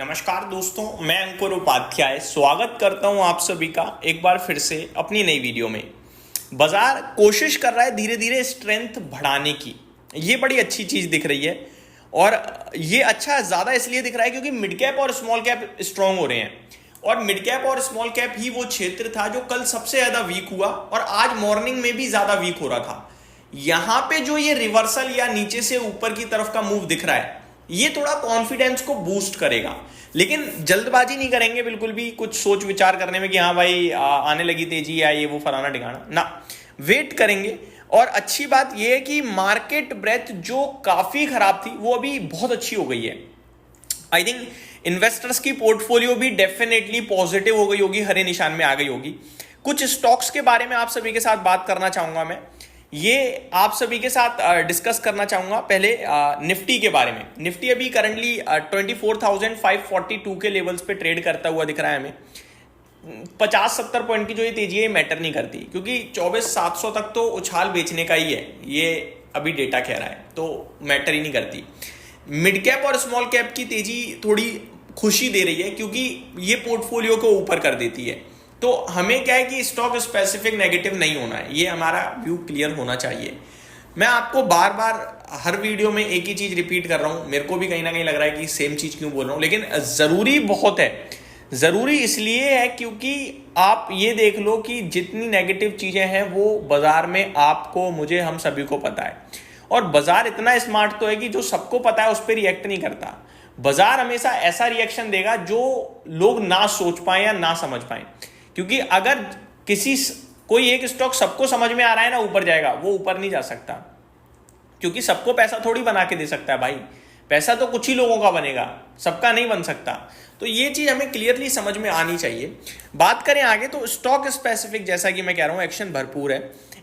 नमस्कार दोस्तों, मैं अंकुर उपाध्याय स्वागत करता हूं आप सभी का एक बार फिर से अपनी नई वीडियो में। बाजार कोशिश कर रहा है धीरे धीरे स्ट्रेंथ बढ़ाने की। ये बड़ी अच्छी चीज़ दिख रही है और ये अच्छा ज़्यादा इसलिए दिख रहा है क्योंकि मिड कैप और स्मॉल कैप स्ट्रांग हो रहे हैं। और मिड कैप और स्मॉल कैप ही वो क्षेत्र था जो कल सबसे ज़्यादा वीक हुआ और आज मॉर्निंग में भी ज़्यादा वीक हो रहा था। यहाँ पे जो ये रिवर्सल या नीचे से ऊपर की तरफ का मूव दिख रहा है, ये थोड़ा कॉन्फिडेंस को बूस्ट करेगा। लेकिन जल्दबाजी नहीं करेंगे बिल्कुल भी कुछ सोच विचार करने में कि हाँ भाई आने लगी तेजी या ये वो फलाना ठिकाना ना। वेट करेंगे। और अच्छी बात ये है कि मार्केट ब्रेथ जो काफी खराब थी वो अभी बहुत अच्छी हो गई है। आई थिंक इन्वेस्टर्स की पोर्टफोलियो भी डेफिनेटली पॉजिटिव हो गई होगी, हरे निशान में आ गई होगी। कुछ स्टॉक्स के बारे में आप सभी के साथ बात करना चाहूंगा। मैं ये आप सभी के साथ डिस्कस करना चाहूंगा। पहले निफ्टी के बारे में। निफ्टी अभी करंटली 24,542 के लेवल्स पे ट्रेड करता हुआ दिख रहा है हमें। 50-70 पॉइंट की जो ये तेजी है मैटर नहीं करती, क्योंकि 24,700 तक तो उछाल बेचने का ही है, ये अभी डेटा कह रहा है, तो मैटर ही नहीं करती। मिड कैप और स्मॉल कैप की तेजी थोड़ी खुशी दे रही है क्योंकि ये पोर्टफोलियो को ऊपर कर देती है। तो हमें क्या है कि स्टॉक स्पेसिफिक नेगेटिव नहीं होना है, ये हमारा व्यू क्लियर होना चाहिए। मैं आपको बार बार हर वीडियो में एक ही चीज रिपीट कर रहा हूं, मेरे को भी कहीं ना कहीं लग रहा है कि सेम चीज क्यों बोल रहा हूं, लेकिन जरूरी बहुत है। जरूरी इसलिए है क्योंकि आप ये देख लो कि जितनी नेगेटिव चीजें हैं वो बाजार में आपको, मुझे, हम सभी को पता है। और बाजार इतना स्मार्ट तो है कि जो सबको पता है उस पर रिएक्ट नहीं करता। बाजार हमेशा ऐसा रिएक्शन देगा जो लोग ना सोच पाए या ना समझ पाए। क्योंकि अगर कोई एक स्टॉक सबको समझ में आ रहा है ना ऊपर जाएगा, वो ऊपर नहीं जा सकता, क्योंकि सबको पैसा थोड़ी बना के दे सकता है भाई। पैसा तो कुछ ही लोगों का बनेगा, सबका नहीं बन सकता। तो ये चीज हमें क्लियरली समझ में आनी चाहिए। बात करें आगे तो स्टॉक स्पेसिफिक, जैसा कि मैं कह रहा हूं, एक्शन भरपूर है।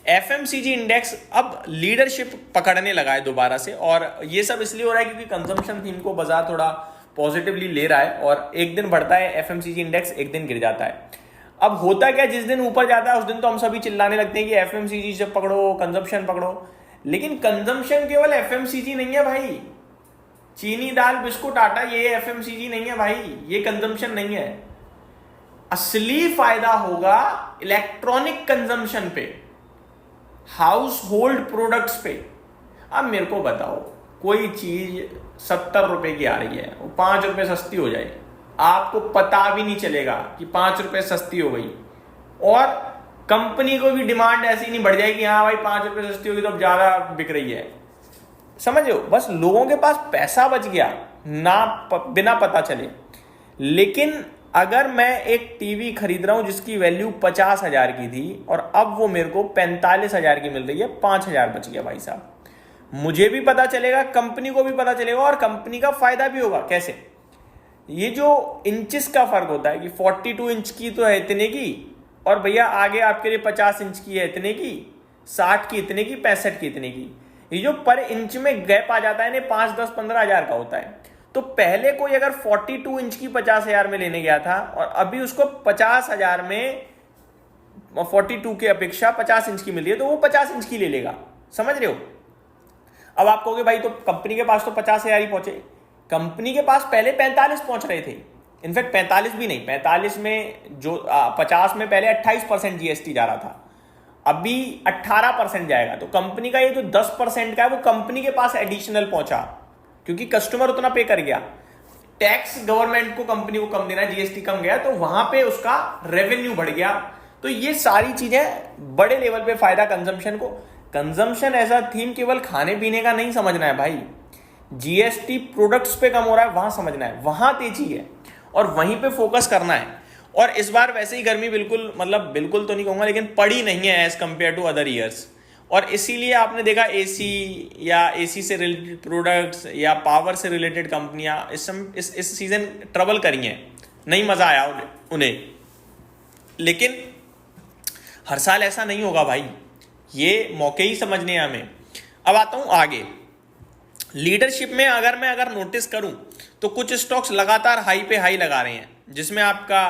एफएमसीजी इंडेक्स अब लीडरशिप पकड़ने लगा है दोबारा से, और ये सब इसलिए हो रहा है क्योंकि कंजम्पशन थीम को बाजार थोड़ा पॉजिटिवली ले रहा है। और एक दिन बढ़ता है एफएमसीजी इंडेक्स, एक दिन गिर जाता है। अब होता क्या, जिस दिन ऊपर जाता है उस दिन तो हम सभी चिल्लाने लगते हैं कि एफएमसीजी से पकड़ो, कंजम्पशन पकड़ो। लेकिन कंजम्पशन केवल एफएमसीजी नहीं है भाई। चीनी, दाल, बिस्कुट, आटा, ये एफएमसीजी नहीं है भाई, ये कंजम्पशन नहीं है। असली फायदा होगा इलेक्ट्रॉनिक कंजम्पशन पे, हाउस होल्ड प्रोडक्ट्स पे। अब मेरे को बताओ, कोई चीज 70 रुपए की आ रही है, वो 5 रुपए सस्ती हो जाए, आपको पता भी नहीं चलेगा कि 5 रुपए सस्ती हो गई। और कंपनी को भी डिमांड ऐसी नहीं बढ़ जाएगी, हाँ भाई 5 रुपए सस्ती होगी तो अब ज्यादा बिक रही है। समझो, बस लोगों के पास पैसा बच गया बिना पता चले। लेकिन अगर मैं एक टीवी खरीद रहा हूं जिसकी वैल्यू 50,000 की थी और अब वो मेरे को 45,000 की मिल रही है, 5,000 बच गया भाई साहब। मुझे भी पता चलेगा, कंपनी को भी पता चलेगा, और कंपनी का फायदा भी होगा। कैसे? ये जो इंचेस का फर्क होता है कि 42 इंच की तो है इतने की, और भैया आगे आपके लिए 50 इंच की है इतने की, 60 की इतने की, 65 की इतने की। ये जो पर इंच में गैप आ जाता है ना, 5, 10, 15,000 का होता है। तो पहले कोई अगर 42 इंच की 50,000 में लेने गया था और अभी उसको 50,000 में 42 की अपेक्षा 50 इंच की मिल रही है, तो वो 50 इंच की ले लेगा। समझ रहे हो? अब आप कहोगे भाई तो कंपनी के पास तो 50,000 ही पहुंचे। कंपनी के पास पहले 45 पहुंच रहे थे। इनफैक्ट 45 भी नहीं, 45 में जो 50 में पहले 28% जीएसटी जा रहा था, अभी 18% जाएगा। तो कंपनी का ये जो 10% का है वो कंपनी के पास एडिशनल पहुंचा, क्योंकि कस्टमर उतना पे कर गया। टैक्स गवर्नमेंट को कंपनी को कम देना, जीएसटी कम गया, तो वहां पे उसका रेवेन्यू बढ़ गया। तो ये सारी चीजें बड़े लेवल पे फायदा कंजम्पशन को। कंजम्पशन ऐसा थीम केवल खाने पीने का नहीं समझना है भाई, जीएसटी प्रोडक्ट्स पे कम हो रहा है वहां समझना है, वहां तेजी है और वहीं पे फोकस करना है। और इस बार वैसे ही गर्मी बिल्कुल, मतलब बिल्कुल तो नहीं कहूंगा, लेकिन पड़ी नहीं है as compare to other years. और इसीलिए आपने देखा एसी या एसी से रिलेटेड प्रोडक्ट्स या पावर से रिलेटेड कंपनियां इस सीजन ट्रबल करी हैं, नहीं मजा आया उन्हें। लेकिन हर साल ऐसा नहीं होगा भाई, ये मौके ही समझने हैं हमें। अब आता हूं आगे। लीडरशिप में अगर नोटिस करूं तो कुछ स्टॉक्स लगातार हाई पे हाई लगा रहे हैं, जिसमें आपका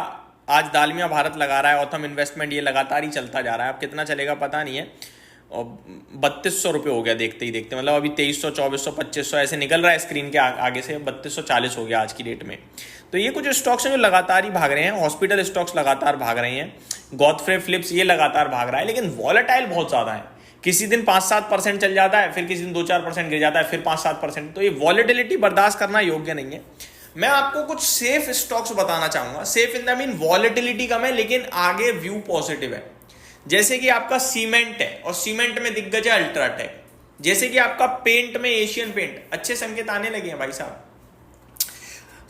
आज दालमिया भारत लगा रहा है, ऑथम इन्वेस्टमेंट, ये लगातार ही चलता जा रहा है। अब कितना चलेगा पता नहीं है, ₹3200 हो गया देखते ही देखते, मतलब अभी 2300, 2400, 2500 ऐसे निकल रहा है स्क्रीन के आगे से, 3240 हो गया आज की डेट में। तो ये कुछ स्टॉक्स हैं जो लगातार ही भाग रहे हैं। हॉस्पिटल स्टॉक्स लगातार भाग रहे हैं, गॉडफ्रे फिलिप्स ये लगातार भाग रहा है, लेकिन वॉलेटाइल बहुत ज़्यादा है। किसी दिन 5-7% चल जाता है, फिर किसी दिन 2-4% गिर जाता है, फिर 5-7%। तो ये वॉलेटिलिटी बर्दाश्त करना योग्य नहीं है। मैं आपको कुछ सेफ स्टॉक्स बताना चाहूंगा। Safe in the mean volatility कम है लेकिन आगे व्यू पॉजिटिव है। जैसे कि आपका सीमेंट है, और सीमेंट में दिग्गज है अल्ट्राटेक। जैसे कि आपका पेंट में एशियन पेंट, अच्छे संकेत आने लगे हैं भाई साहब।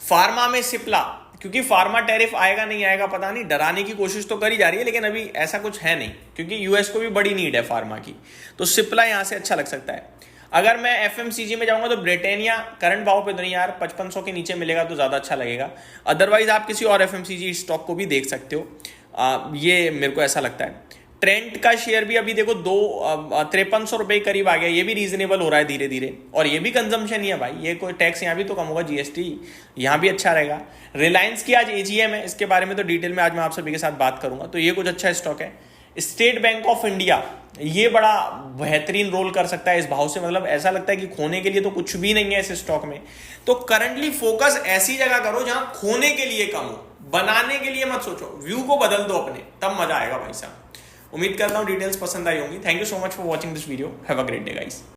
फार्मा में सिप्ला, क्योंकि फार्मा टैरिफ आएगा नहीं आएगा पता नहीं, डराने की कोशिश तो करी जा रही है, लेकिन अभी ऐसा कुछ है नहीं, क्योंकि यूएस को भी बड़ी नीड है फार्मा की। तो सिप्ला यहां से अच्छा लग सकता है। अगर मैं एफएमसीजी में जाऊंगा तो ब्रिटानिया करंट भाव पे तो नहीं यार, 5500 के नीचे मिलेगा तो ज्यादा अच्छा लगेगा। अदरवाइज आप किसी और एफएमसीजी स्टॉक को भी देख सकते हो। ये मेरे को ऐसा लगता है। ट्रेंट का शेयर भी अभी देखो 5300 करीब आ गया, ये भी रीजनेबल हो रहा है धीरे धीरे, और ये भी कंजम्पशन ही है भाई, ये कोई टैक्स यहाँ भी तो कम होगा, जीएसटी यहाँ भी अच्छा रहेगा। रिलायंस की आज एजीएम है, इसके बारे में तो डिटेल में आज मैं आप सभी के साथ बात करूंगा, तो ये कुछ अच्छा स्टॉक है। स्टेट बैंक ऑफ इंडिया, ये बड़ा बेहतरीन रोल कर सकता है इस भाव से, मतलब ऐसा लगता है कि खोने के लिए तो कुछ भी नहीं है इस स्टॉक में। तो करंटली फोकस ऐसी जगह करो जहां खोने के लिए कम हो, बनाने के लिए मत सोचो, व्यू को बदल दो अपने, तब मजा आएगा भाई साहब। उम्मीद करता हूं डिटेल्स पसंद आई होंगी। Thank you so much for watching this video. Have a great day guys.